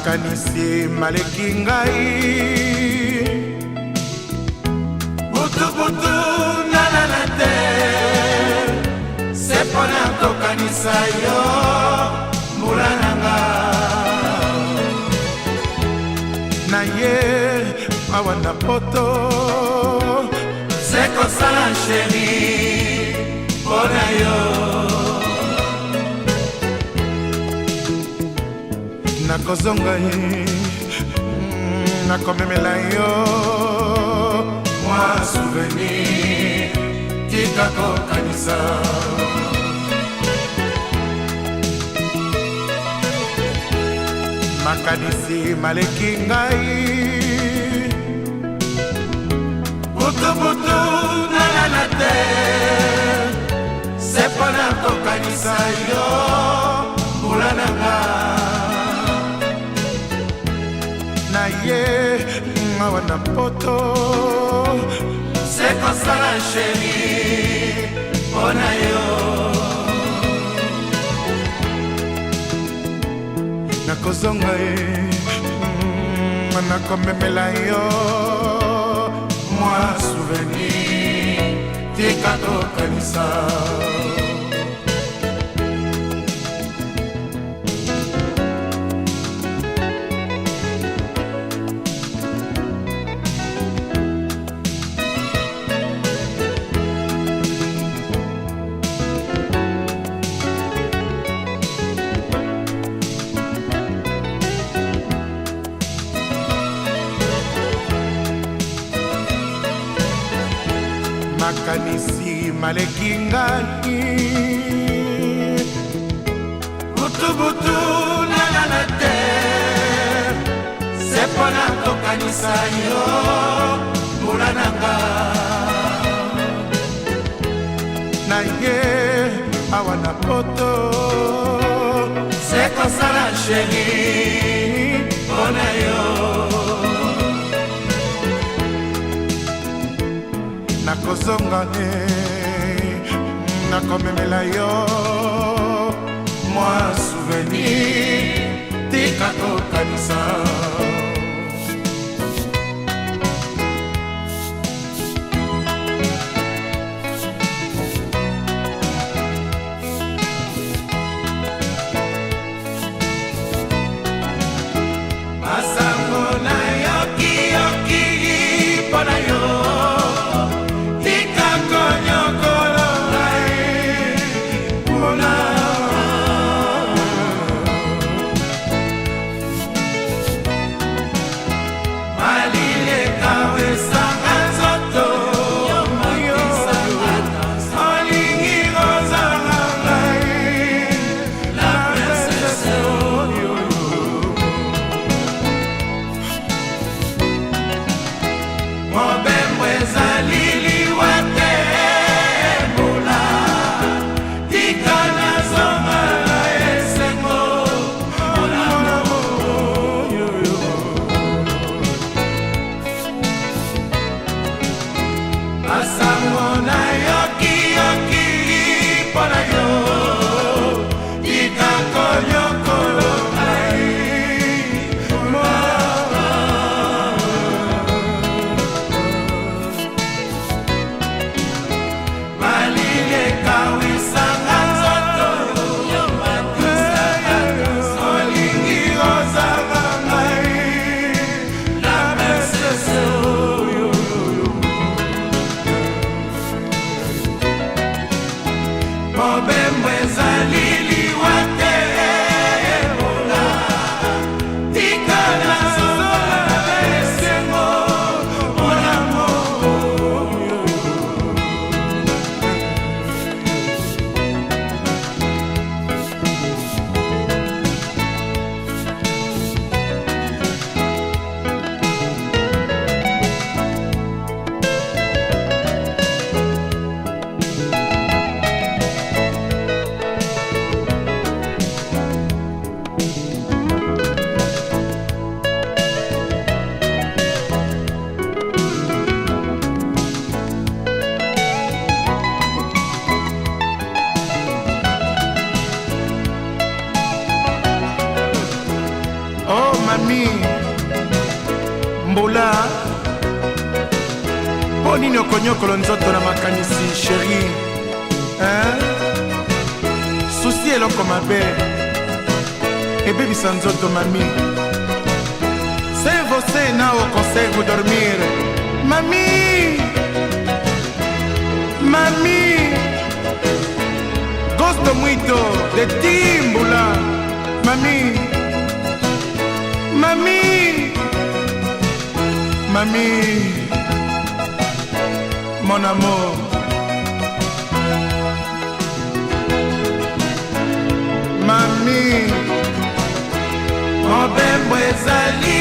makanisi maleki ngai butubutu nalala te se mpona kokanisa yo mbula nanga na ye awa na poto se kosala sheri mpona yo nakozonga ye nakomemela yo mwa souvenir tika kokanisa makanisi maleki ngai butubutu nalala te se mpona kokanisa yo mbula nanga na ye awa na poto se kosala sheri mpona yo nakozonga ye nakomemela yo mwa souvenir tika kokanisa makanisi maleki ngai butubutu nalala te se mpona kokanisa yo mbula nanga na ye awa na poto se kosala sheri mpona yo nakozonga ne nakomemela yo mwa souvenir tika kokanisa masango na yoki yoki mpona yo Bem mami mbula mpo nini okonyokolo nzoto na makanisi sheri susi eloko mabe ebebisa nzoto mami se você não consegue dormir mami mami gosto muito de ti mbula mami mami mami mon amour mami mobembo ezali